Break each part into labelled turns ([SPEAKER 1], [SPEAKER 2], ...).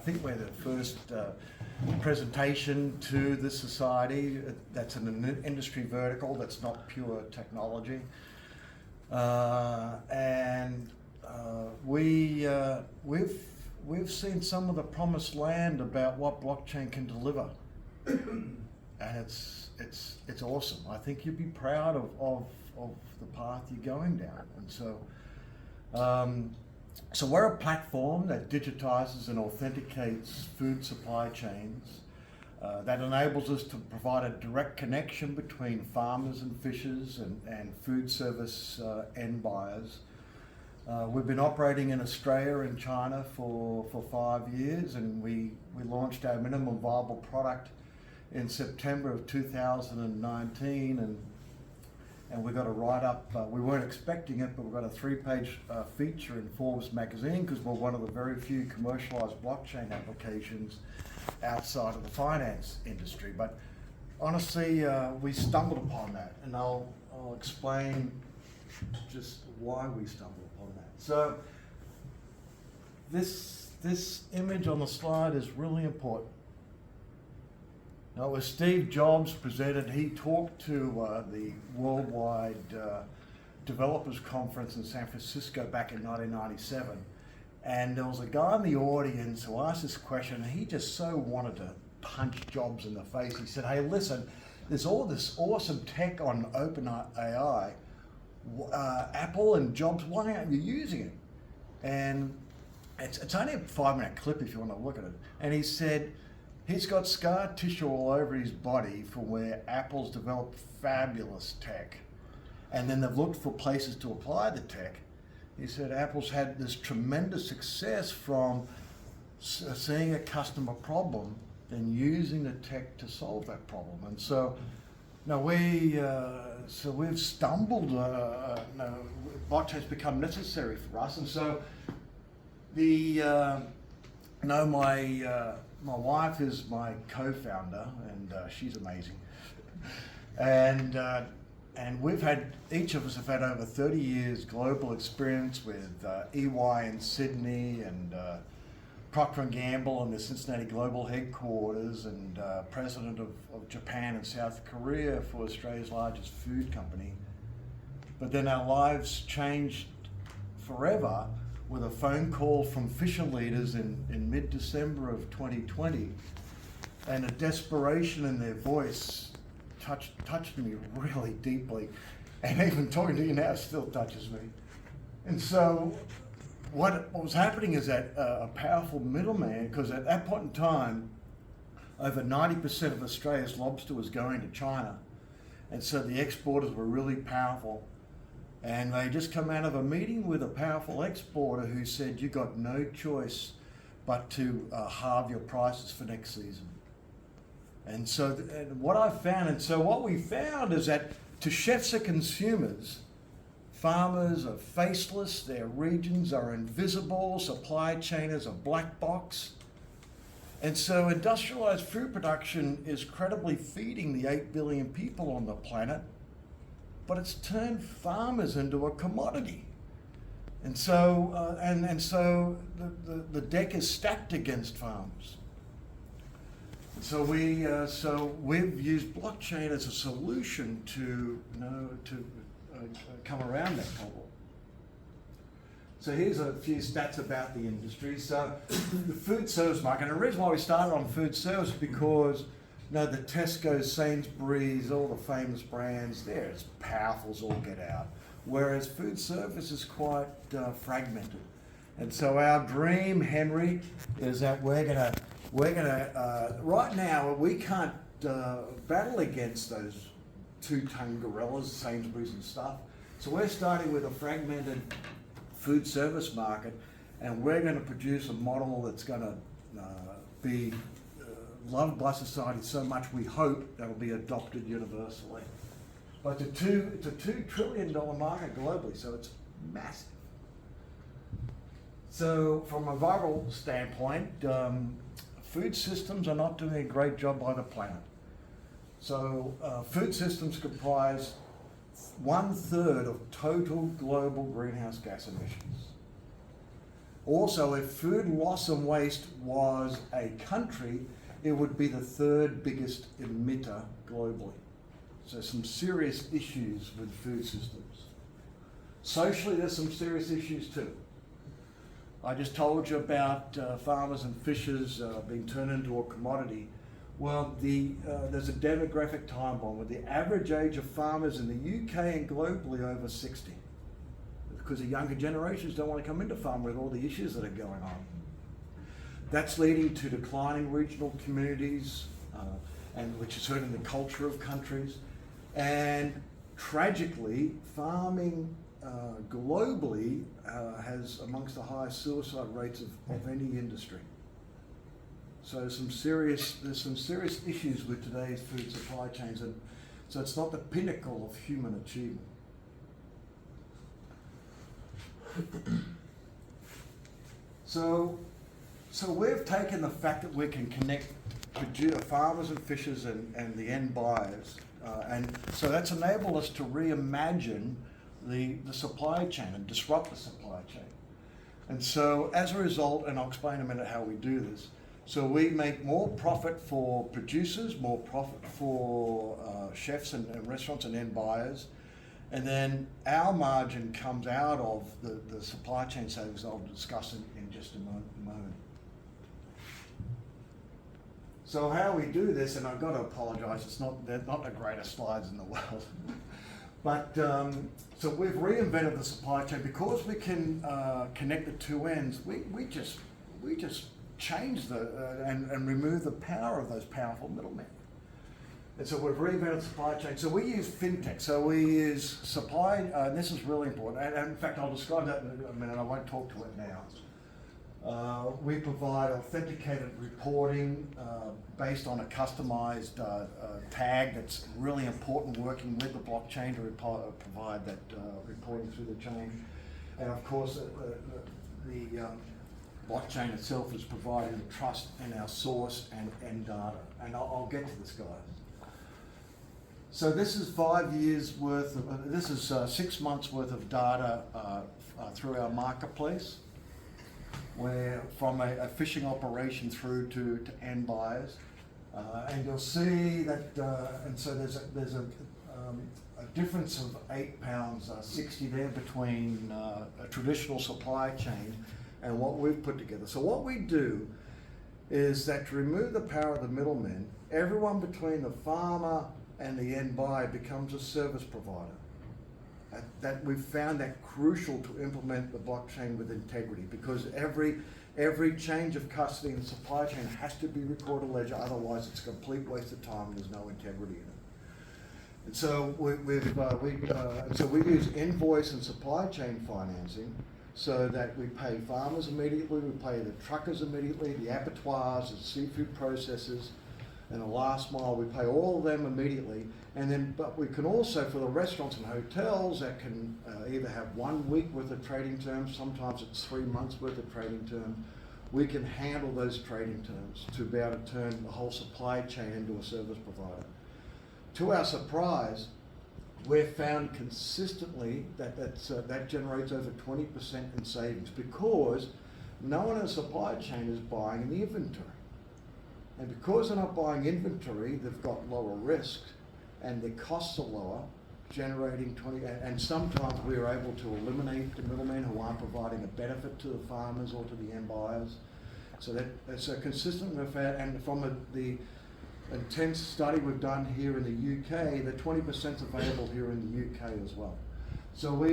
[SPEAKER 1] think we're the first presentation to the society that's an industry vertical that's not pure technology. We've seen some of the promised land about what blockchain can deliver, and it's awesome. I think you'd be proud of the path you're going down. And so we're a platform that digitizes and authenticates food supply chains, that enables us to provide a direct connection between farmers and fishers and food service end buyers. We've been operating in Australia and China for 5 years, and we launched our minimum viable product in September of 2019, and we got a write-up. We weren't expecting it, but we got a 3-page feature in Forbes magazine because we're one of the very few commercialized blockchain applications outside of the finance industry. But honestly, we stumbled upon that, and I'll explain just why we stumbled upon that. So this image on the slide is really important. Now, as Steve Jobs presented, he talked to the Worldwide Developers Conference in San Francisco back in 1997. And there was a guy in the audience who asked this question, and he just so wanted to punch Jobs in the face. He said, "Hey, listen, there's all this awesome tech on OpenAI. Apple and Jobs, why aren't you using it?" And it's only a 5-minute clip if you want to look at it. And he said, he's got scar tissue all over his body from where Apple's developed fabulous tech, and then they've looked for places to apply the tech. He said Apple's had this tremendous success from seeing a customer problem and using the tech to solve that problem. And so now we've stumbled. Blockchain's become necessary for us, and so my wife is my co-founder, and she's amazing. And each of us have had over 30 years global experience with EY in Sydney and Procter & Gamble in the Cincinnati global headquarters, and president of Japan and South Korea for Australia's largest food company. But then our lives changed forever with a phone call from fisher leaders in mid-December of 2020, and a desperation in their voice touched me really deeply, and even talking to you now still touches me. And so what was happening is that a powerful middleman, because at that point in time, over 90% of Australia's lobster was going to China, and so the exporters were really powerful. And they just come out of a meeting with a powerful exporter who said, "You got no choice but to halve your prices for next season." And so what we found is that to chefs and consumers, farmers are faceless, their regions are invisible, supply chain is a black box. And so industrialized food production is credibly feeding the 8 billion people on the planet, but it's turned farmers into a commodity. And so the deck is stacked against farmers. And so we've used blockchain as a solution to come around that problem. So here's a few stats about the industry. So the food service market, and the reason why we started on food service because the Tesco, Sainsbury's, all the famous brands, they're as powerful as all get out. Whereas food service is quite fragmented. And so our dream, Henry, is that we're gonna right now we can't battle against those 2-ton gorillas, Sainsbury's and stuff. So we're starting with a fragmented food service market, and we're going to produce a model that's going to be loved by society so much we hope that'll be adopted universally. But it's a $2 trillion market globally, so it's massive. So from a viral standpoint, food systems are not doing a great job by the planet. So food systems comprise 1/3 of total global greenhouse gas emissions. Also, if food loss and waste was a country, it would be the third biggest emitter globally. So some serious issues with food systems. Socially, there's some serious issues too. I just told you about farmers and fishers being turned into a commodity. Well, there's a demographic time bomb with the average age of farmers in the UK and globally over 60. Because the younger generations don't want to come into farming with all the issues that are going on. That's leading to declining regional communities, and which is hurting the culture of countries. And tragically, farming globally has amongst the highest suicide rates of any industry. So there's some serious issues with today's food supply chains, and so it's not the pinnacle of human achievement. So we've taken the fact that we can connect farmers and fishers and the end buyers, and so that's enabled us to reimagine the supply chain and disrupt the supply chain. And so as a result, and I'll explain in a minute how we do this, so we make more profit for producers, more profit for chefs and restaurants and end buyers, and then our margin comes out of the supply chain savings I'll discuss in just a moment. So how we do this, and I've got to apologise, they're not the greatest slides in the world, but so we've reinvented the supply chain because we can connect the two ends. We just change and remove the power of those powerful middlemen. And so we've reinvented the supply chain. So we use fintech. So we use supply, and this is really important. And in fact, I'll describe that in a minute. I won't talk to it now. We provide authenticated reporting based on a customized tag that's really important, working with the blockchain to provide that reporting through the chain. And of course, the blockchain itself is providing trust in our source and data. And I'll get to this, guys. So this is 5 years worth of, this is 6 months worth of data through our marketplace, where from a fishing operation through to end buyers. And you'll see that, and so there's a difference of £8.60 there between a traditional supply chain and what we've put together. So what we do is that to remove the power of the middlemen, everyone between the farmer and the end buyer becomes a service provider. That we've found that crucial to implement the blockchain with integrity, because every change of custody in the supply chain has to be recorded ledger, otherwise it's a complete waste of time and there's no integrity in it. And so we use invoice and supply chain financing so that we pay farmers immediately, we pay the truckers immediately, the abattoirs, the seafood processors, and the last mile, we pay all of them immediately. And then, but we can also, for the restaurants and hotels that can either have 1 week worth of trading terms, sometimes it's 3 months worth of trading terms, we can handle those trading terms to be able to turn the whole supply chain into a service provider. To our surprise, we've found consistently that generates over 20% in savings, because no one in the supply chain is buying the inventory. And because they're not buying inventory, they've got lower risk and their costs are lower, generating 20, and sometimes we're able to eliminate the middlemen who aren't providing a benefit to the farmers or to the end buyers. So that's a consistent with that, and from the intense study we've done here in the UK, the 20% is available here in the UK as well. So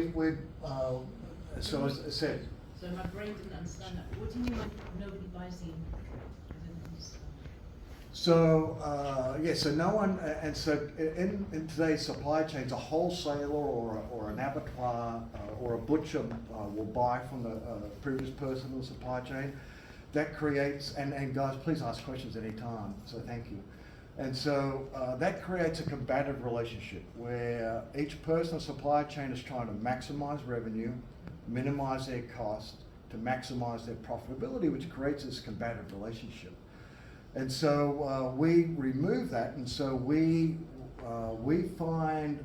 [SPEAKER 1] so as I said.
[SPEAKER 2] So my brain didn't understand that. What do you mean nobody buys the inventory?
[SPEAKER 1] So so no one, and so in today's supply chains, a wholesaler or an abattoir or a butcher will buy from the previous person in the supply chain. That creates, and guys, please ask questions any time, so thank you. And so that creates a combative relationship where each person in the supply chain is trying to maximize revenue, minimize their costs to maximize their profitability, which creates this combative relationship. And so we remove that, and so we find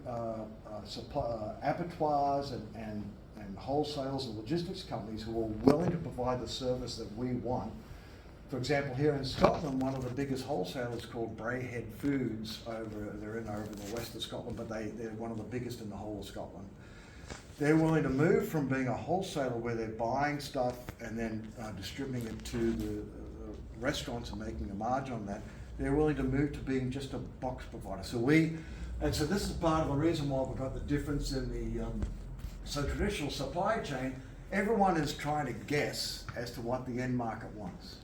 [SPEAKER 1] abattoirs and and wholesalers and logistics companies who are willing to provide the service that we want. For example, here in Scotland, one of the biggest wholesalers called Braehead Foods, they're in over the west of Scotland, but they're one of the biggest in the whole of Scotland. They're willing to move from being a wholesaler where they're buying stuff and then distributing it to the restaurants and making a margin on that. They're willing to move to being just a box provider. So this is part of the reason why we've got the difference in the traditional supply chain. Everyone is trying to guess as to what the end market wants.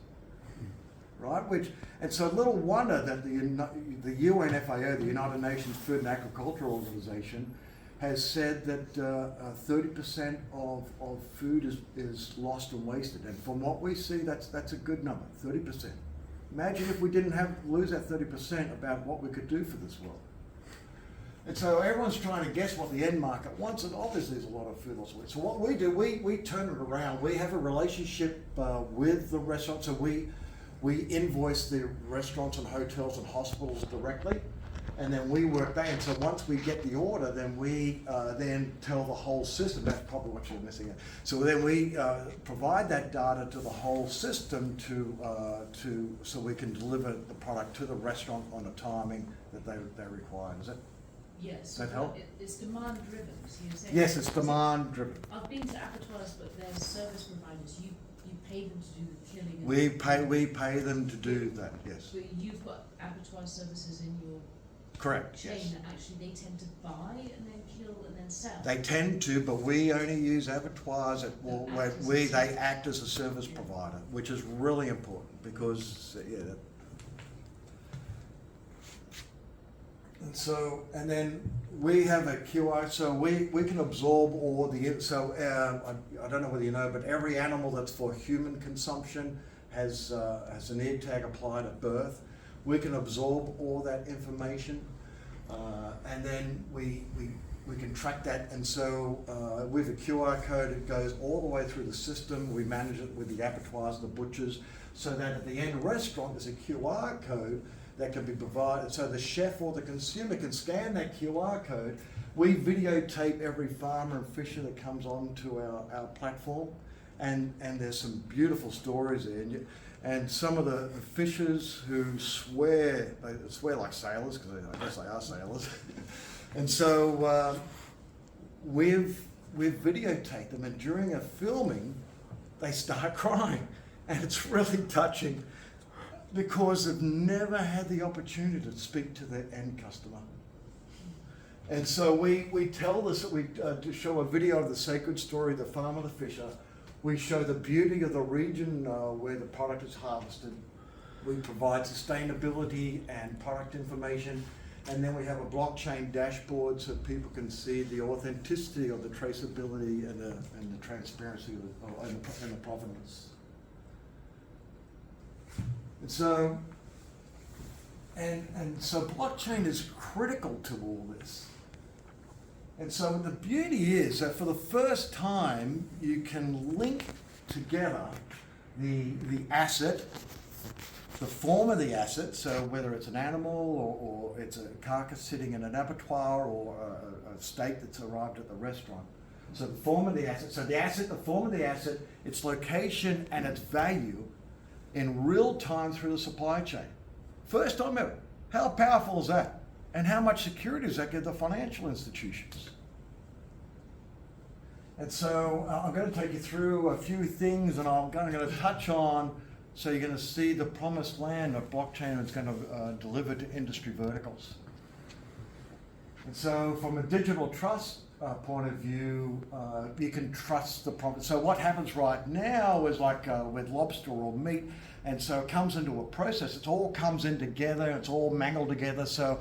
[SPEAKER 1] Right, and so little wonder that the UN FAO, the United Nations Food and Agriculture Organization, has said that 30% of food is lost and wasted. And from what we see, that's a good number, 30%. Imagine if we didn't lose that 30% about what we could do for this world. And so everyone's trying to guess what the end market wants, and obviously there's a lot of food loss. So what we do, we turn it around. We have a relationship with the restaurants, so we invoice the restaurants and hotels and hospitals directly, and then we work that. And so once we get the order, then we then tell the whole system. That's probably what you're missing. So then we provide that data to the whole system so we can deliver the product to the restaurant on the timing that they require. Does that?
[SPEAKER 2] Yes.
[SPEAKER 1] Does that help?
[SPEAKER 2] It's demand driven. So you're saying
[SPEAKER 1] yes, it's demand driven.
[SPEAKER 2] I've been to abattoirs, but they're service providers. You pay them to do the killing.
[SPEAKER 1] We pay them to do that. Yes.
[SPEAKER 2] But you've got abattoir services in your
[SPEAKER 1] correct
[SPEAKER 2] chain
[SPEAKER 1] yes.
[SPEAKER 2] that actually they tend to buy and then kill and then sell.
[SPEAKER 1] They tend to, but we only use abattoirs where they act as a service provider, which is really important because and then we have a QR, so we can absorb all the, I don't know whether you know, but every animal that's for human consumption has an ear tag applied at birth. We can absorb all that information, and then we can track that. And so with a QR code, it goes all the way through the system. We manage it with the abattoirs, the butchers, so that at the end restaurant there's a QR code that can be provided, so the chef or the consumer can scan that QR code. We videotape every farmer and fisher that comes onto our platform, and there's some beautiful stories there. And some of the fishers who swear like sailors, because I guess they are sailors. And so we've videotaped them, and during a filming, they start crying, and it's really touching, because they've never had the opportunity to speak to their end customer. And so we tell this, we show a video of the sacred story of the farmer, the fisher. We show the beauty of the region where the product is harvested. We provide sustainability and product information. And then we have a blockchain dashboard so people can see the authenticity of the traceability and the transparency and the provenance. And so blockchain is critical to all this. And so the beauty is that for the first time, you can link together the asset, the form of the asset, so whether it's an animal or it's a carcass sitting in an abattoir or a steak that's arrived at the restaurant. So the form of the asset, the form of the asset, its location and its value in real time through the supply chain. First time ever. How powerful is that? And how much security does that give the financial institutions? And so I'm going to take you through a few things, and I'm going to touch on, so you're going to see the promised land of blockchain is going to deliver to industry verticals. And so from a digital trust point of view, you can trust the promise. So what happens right now is like with lobster or meat, and so it comes into a process. It all comes in together. It's all mangled together. So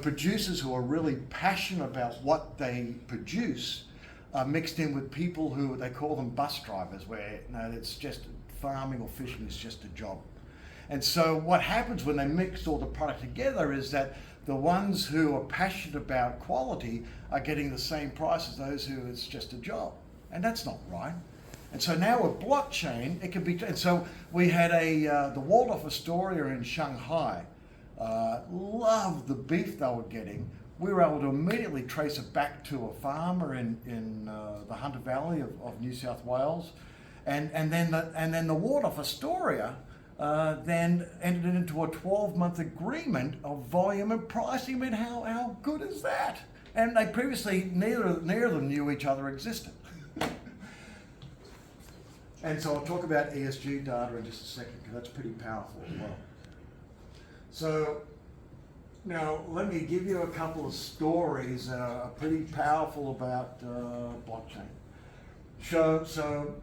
[SPEAKER 1] producers who are really passionate about what they produce are mixed in with people who they call them bus drivers, where it's just farming or fishing is just a job. And so what happens when they mix all the product together is that the ones who are passionate about quality are getting the same price as those who it's just a job. And that's not right. And so now with blockchain, it can be, and so we had the Waldorf Astoria in Shanghai, loved the beef they were getting, we were able to immediately trace it back to a farmer in the Hunter Valley of New South Wales, and then the ward of Astoria then entered into a 12-month agreement of volume and pricing. I mean, how good is that? And they previously, neither of them knew each other existed. And so I'll talk about ESG data in just a second, because that's pretty powerful as well. So now let me give you a couple of stories that are pretty powerful about blockchain. So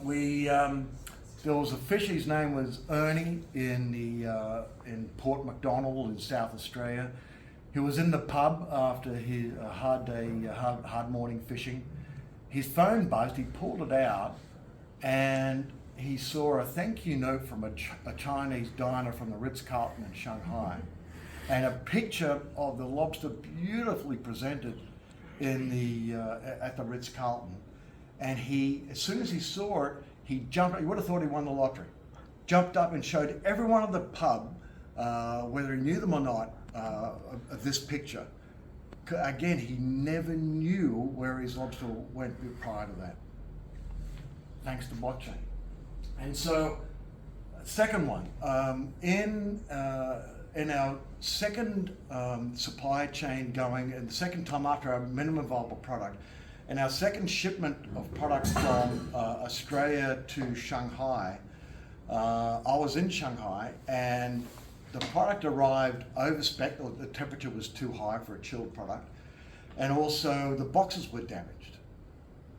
[SPEAKER 1] we there was a fish. His name was Ernie in Port Macdonald in South Australia. He was in the pub after his hard morning fishing. His phone buzzed. He pulled it out, and he saw a thank you note from a Chinese diner from the Ritz-Carlton in Shanghai, and a picture of the lobster beautifully presented in at the Ritz-Carlton. And as soon as he saw it, he jumped. He would have thought he won the lottery. Jumped up and showed everyone at the pub, whether he knew them or not, this picture. Again, he never knew where his lobster went prior to that, thanks to blockchain. And so, second one, in our second supply chain going, and the second time after our minimum viable product, and our second shipment of product from Australia to Shanghai, I was in Shanghai, and the product arrived over spec, or the temperature was too high for a chilled product, and also the boxes were damaged.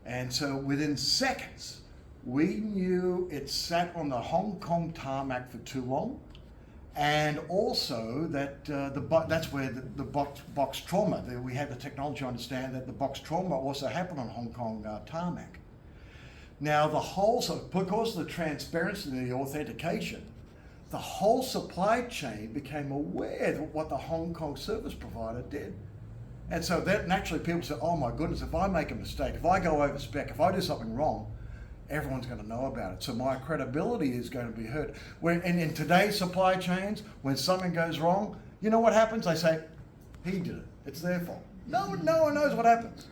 [SPEAKER 1] And so within seconds, we knew it sat on the Hong Kong tarmac for too long, and also that that's where the box trauma, we had the technology to understand that the box trauma also happened on Hong Kong tarmac. Now because of the transparency and the authentication, the whole supply chain became aware of what the Hong Kong service provider did. And so that naturally people say, oh my goodness, if I make a mistake, if I go over spec, if I do something wrong, everyone's going to know about it. So my credibility is going to be hurt. And in today's supply chains, when something goes wrong, you know what happens? They say, he did it. It's their fault. No one knows what happens.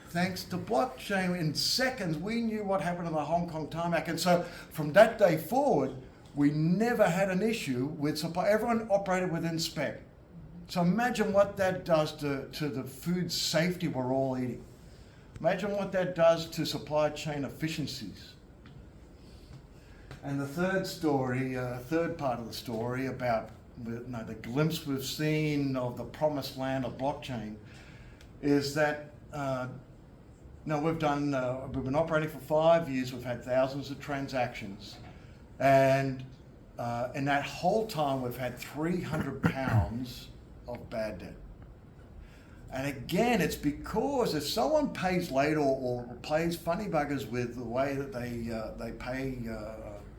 [SPEAKER 1] Thanks to blockchain, in seconds, we knew what happened in the Hong Kong tarmac. And so from that day forward, we never had an issue with supply. Everyone operated within spec. So imagine what that does to the food safety we're all eating. Imagine what that does to supply chain efficiencies. And the third part of the story about the glimpse we've seen of the promised land of blockchain is that we've been operating for 5 years. We've had thousands of transactions, and in that whole time we've had 300 pounds of bad debt. And again, it's because if someone pays late or plays funny buggers with the way that they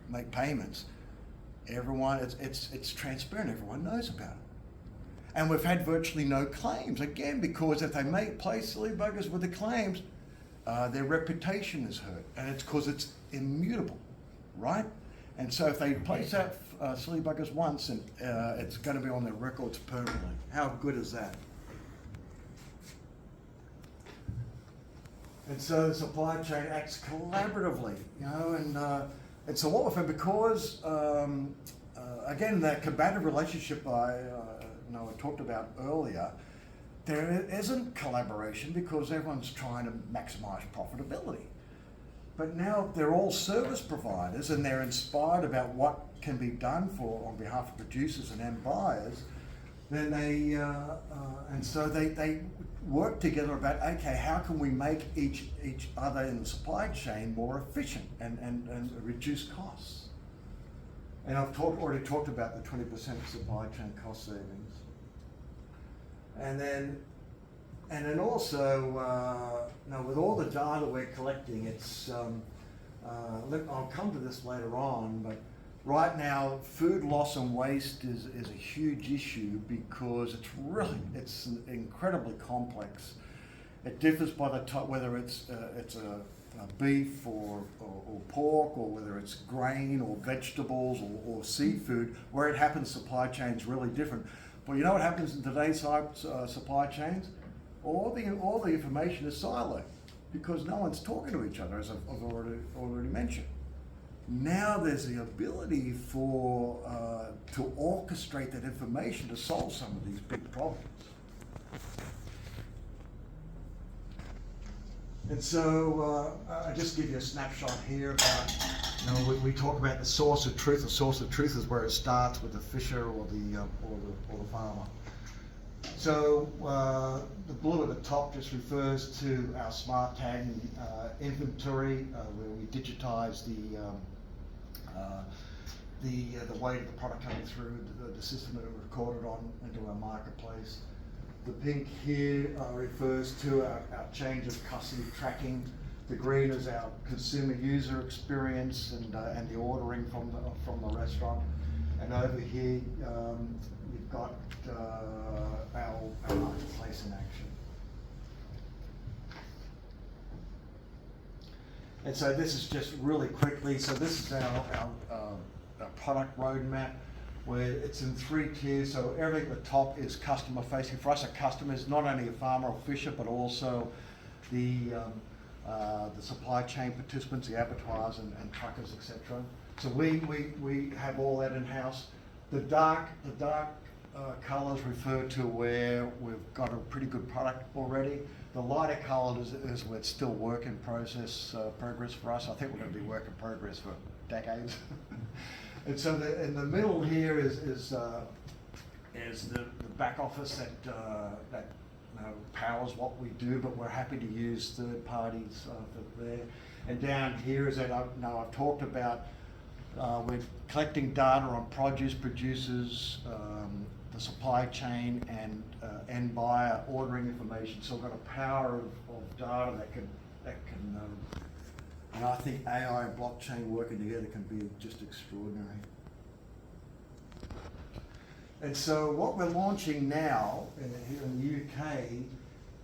[SPEAKER 1] make payments, everyone, it's transparent. Everyone knows about it. And we've had virtually no claims, again, because if they play silly buggers with the claims, their reputation is hurt, and it's because it's immutable, right? And so if they place out silly buggers once, and it's going to be on their records permanently. How good is that? And so the supply chain acts collaboratively, and so what we've found, because again, that combative relationship I talked about earlier, there isn't collaboration because everyone's trying to maximize profitability. But now they're all service providers, and they're inspired about what can be done on behalf of producers and end buyers. Then they work together about, okay, how can we make each other in the supply chain more efficient and reduce costs? And I've already talked about the 20% supply chain cost savings. And then also, with all the data we're collecting, it's I'll come to this later on, but right now, food loss and waste is a huge issue because it's incredibly complex. It differs by the type, whether it's a beef or pork, or whether it's grain or vegetables or seafood. Where it happens, supply chain's really different. Well, you know what happens in today's supply chains? All the information is siloed because no one's talking to each other, as I've already mentioned. Now there's the ability for to orchestrate that information to solve some of these big problems. And so I just give you a snapshot here about, we talk about the source of truth. The source of truth is where it starts with the fisher or the farmer. So the blue at the top just refers to our smart tagging inventory, where we digitize the weight of the product coming through the system that it recorded on into our marketplace. The pink here refers to our change of custody tracking. The green is our consumer user experience and the ordering from the restaurant. And over here you've got our marketplace in action. And so this is just really quickly. So this is our product roadmap, where it's in 3 tiers. So everything at the top is customer facing. For us, a customer is not only a farmer or fisher, but also the supply chain participants, the abattoirs and truckers, etc. So we have all that in house. The dark colours refer to where we've got a pretty good product already. The lighter coloured is where it's still work in progress for us. I think we're going to be work in progress for decades. And so in the middle here is the back office that powers what we do, but we're happy to use third parties for there. And down here is that I've talked about. We're collecting data on produce producers, the supply chain, and end buyer ordering information. So we've got a power of data that can. And I think AI and blockchain working together can be just extraordinary. And so what we're launching now here in the UK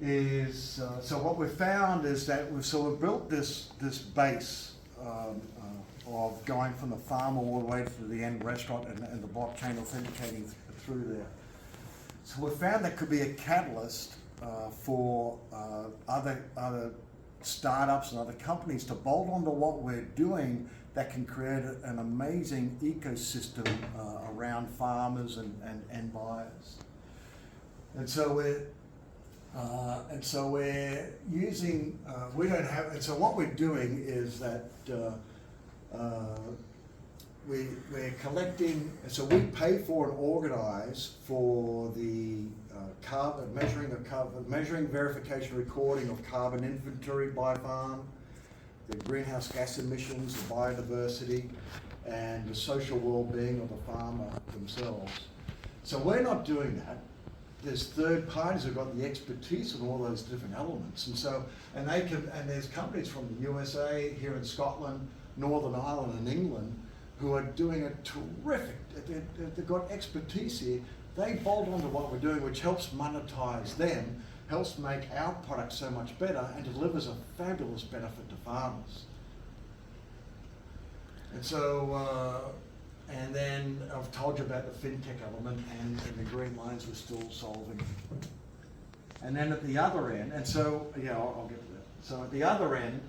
[SPEAKER 1] is, so what we've found is that we've built this base of going from the farmer all the way to the end restaurant and the blockchain authenticating through there. So we found that could be a catalyst for other startups and other companies to bolt onto what we're doing that can create an amazing ecosystem around farmers and end buyers. And so we're using, we don't have, and so what we're doing is that we're collecting, so we pay for and organize for the carbon, measuring, verification, recording of carbon inventory by farm, the greenhouse gas emissions, the biodiversity, and the social well-being of the farmer themselves. So we're not doing that. There's third parties who've got the expertise in all those different elements, and there's companies from the USA, here in Scotland, Northern Ireland, and England, who are doing a terrific. They've got expertise here. They bolt onto what we're doing, which helps monetize them, helps make our product so much better, and delivers a fabulous benefit to farmers. And so, and then I've told you about the fintech element and the green lines we're still solving. And then at the other end, and so, yeah, I'll get to that. So at the other end,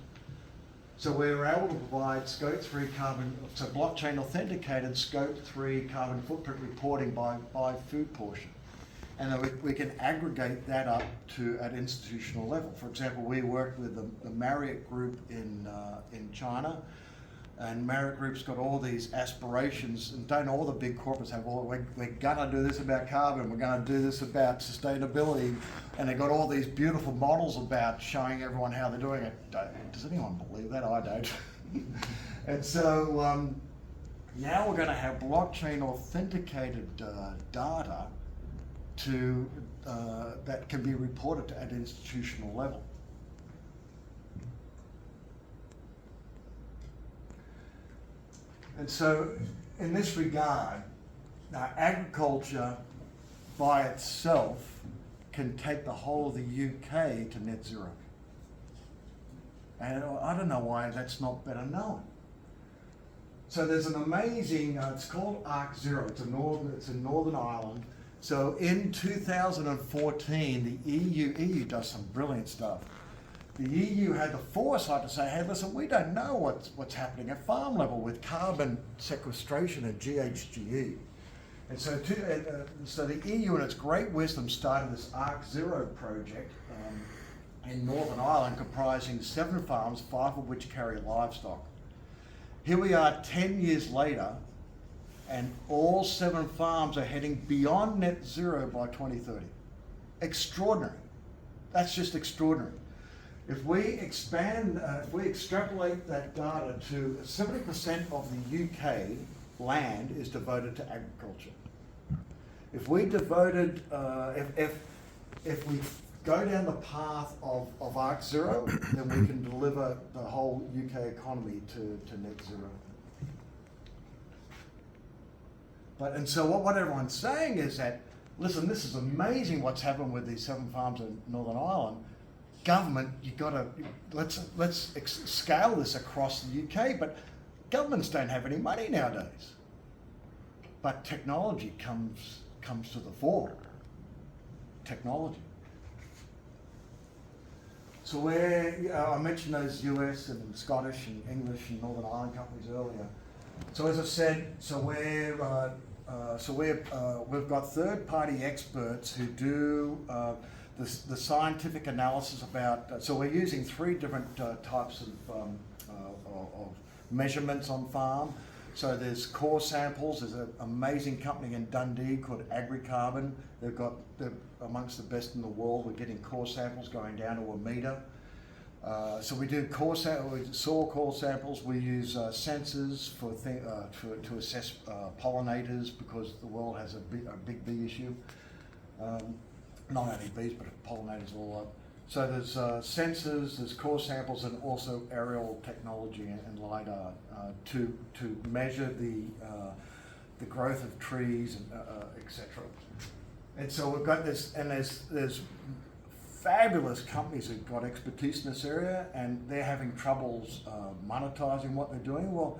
[SPEAKER 1] so we were able to provide Scope 3 carbon, so blockchain authenticated Scope 3 carbon footprint reporting by food portion. And then we can aggregate that up to at institutional level. For example, we worked with the Marriott Group in China, and Marriott Group's got all these aspirations, and don't all the big corporates have we're gonna do this about carbon, we're gonna do this about sustainability, and they've got all these beautiful models about showing everyone how they're doing it. Does anyone believe that? I don't. And so now we're gonna have blockchain authenticated data that can be reported at institutional level. And so, in this regard, agriculture by itself can take the whole of the UK to net zero. And I don't know why that's not better known. So there's an amazing, it's called Arc Zero. It's in Northern Ireland. So in 2014, the EU does some brilliant stuff. The EU had the foresight to say, hey, listen, we don't know what's happening at farm level with carbon sequestration and GHGE. And so, so the EU, in its great wisdom, started this Arc Zero project in Northern Ireland, comprising 7 farms, 5 of which carry livestock. Here we are 10 years later, and all 7 farms are heading beyond net zero by 2030. Extraordinary. That's just extraordinary. If we if we extrapolate that data to 70% of the UK land is devoted to agriculture. If we devoted, if we go down the path of Arc Zero, then we can deliver the whole UK economy to net zero. And so what everyone's saying is that, listen, this is amazing what's happened with these 7 farms in Northern Ireland. Government, let's scale this across the UK, but governments don't have any money nowadays. But technology comes to the fore. Technology. So I mentioned those US and Scottish and English and Northern Ireland companies earlier. So as I said, we've got third-party experts who do the scientific analysis about. So we're using 3 different types of measurements on farm. So there's core samples. There's an amazing company in Dundee called AgriCarbon. They're amongst the best in the world. We're getting core samples going down to a metre. So we do soil core samples. We use sensors to assess pollinators, because the world has a big bee issue. Not only bees, but pollinators all up. So there's sensors, there's core samples, and also aerial technology and LiDAR to measure the growth of trees, and etc. And so we've got this, and there's fabulous companies who've got expertise in this area, and they're having troubles monetizing what they're doing. Well,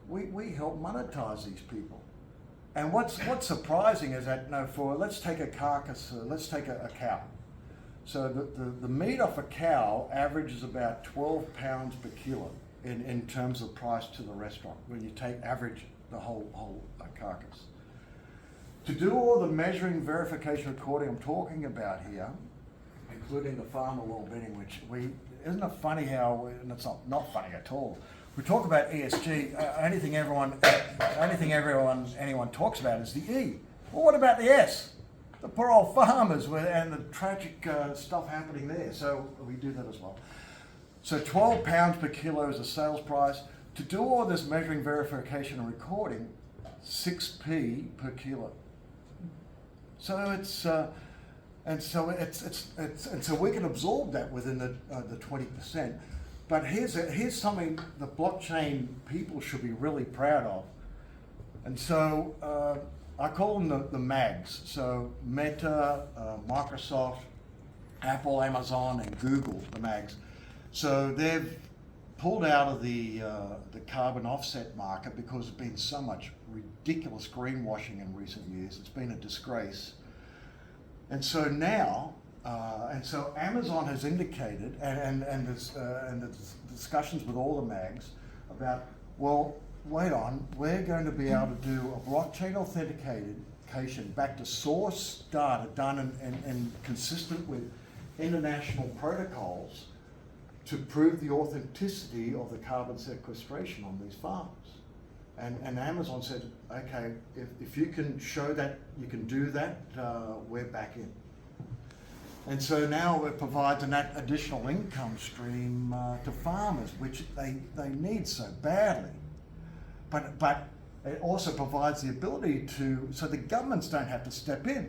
[SPEAKER 1] we help monetize these people. And what's surprising is that, let's take a carcass, let's take a cow. So the meat off a cow averages about 12 pounds per kilo in terms of price to the restaurant, when you average the whole carcass. To do all the measuring, verification, recording I'm talking about here, including the farmer well-being, isn't it funny how, and it's not funny at all. We talk about ESG, anything anyone talks about is the E. Well, what about the S? The poor old farmers and the tragic stuff happening there. So we do that as well. So 12 pounds per kilo is the sales price. To do all this measuring, verification, and recording, 6p per kilo. So it's and so we can absorb that within the 20%. But here's something the blockchain people should be really proud of. And so I call them the MAGs. So Meta, Microsoft, Apple, Amazon, and Google, the MAGs. So they've pulled out of the carbon offset market because there's been so much ridiculous greenwashing in recent years. It's been a disgrace. And so now, so Amazon has indicated, and there's discussions with all the MAGs about, well, wait on, we're going to be able to do a blockchain authentication back to source data done and consistent with international protocols to prove the authenticity of the carbon sequestration on these farms. And Amazon said, okay, if you can show that you can do that, we're back in. And so now it provides an additional income stream to farmers, which they need so badly. But it also provides the ability so the governments don't have to step in.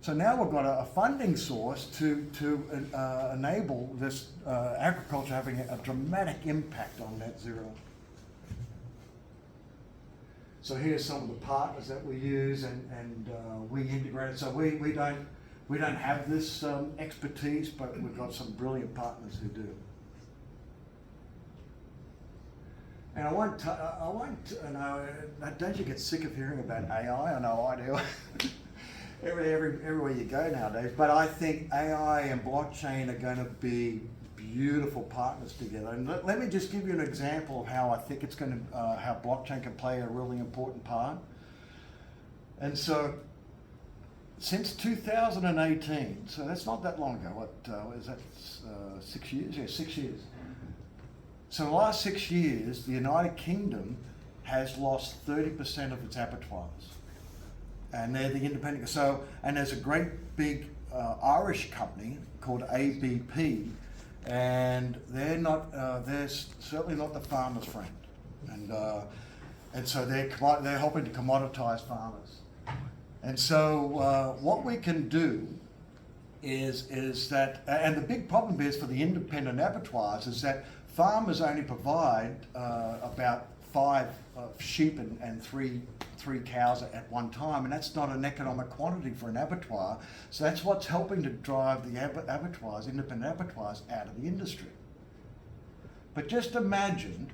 [SPEAKER 1] So now we've got a funding source to enable this agriculture having a dramatic impact on net zero. So here's some of the partners that we use, and we integrate. So we don't have this expertise, but we've got some brilliant partners who do. And I won't, don't you get sick of hearing about AI? I know I do. everywhere you go nowadays. But I think AI and blockchain are going to be beautiful partners together. And let me just give you an example of how I think it's going to, how blockchain can play a really important part. And so, since 2018, so that's not that long ago. What is that? 6 years? Yeah, 6 years. So in the last 6 years, the United Kingdom has lost 30% of its abattoirs, and they're the independent. So, and there's a great big Irish company called ABP, and they're not. They're certainly not the farmer's friend, and so they're helping to commoditize farmers. And so what we can do is that, and the big problem is for the independent abattoirs is that farmers only provide about 5 sheep and three cows at one time, and that's not an economic quantity for an abattoir. So that's what's helping to drive the abattoirs, independent abattoirs, out of the industry. But just imagine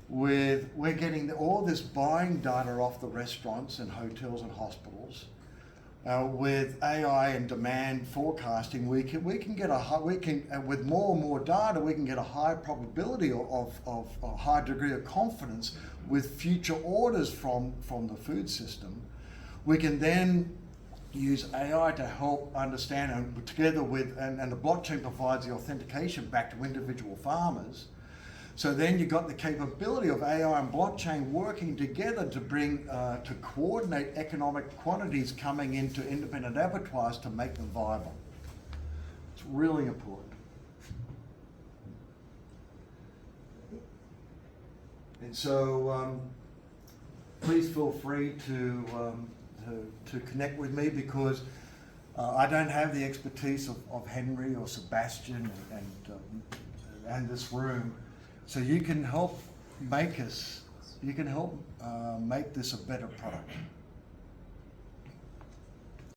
[SPEAKER 1] we're getting all this buying data off the restaurants and hotels and hospitals. With AI and demand forecasting, we can get with more and more data, we can get a high probability of a high degree of confidence with future orders from the food system. We can then use AI to help understand, and together with, and the blockchain provides the authentication back to individual farmers. So then you've got the capability of AI and blockchain working together to bring, to coordinate economic quantities coming into independent abattoirs to make them viable. It's really important. And so please feel free to connect with me, because I don't have the expertise of Henry or Sebastian and this room. So you can help make make this a better product.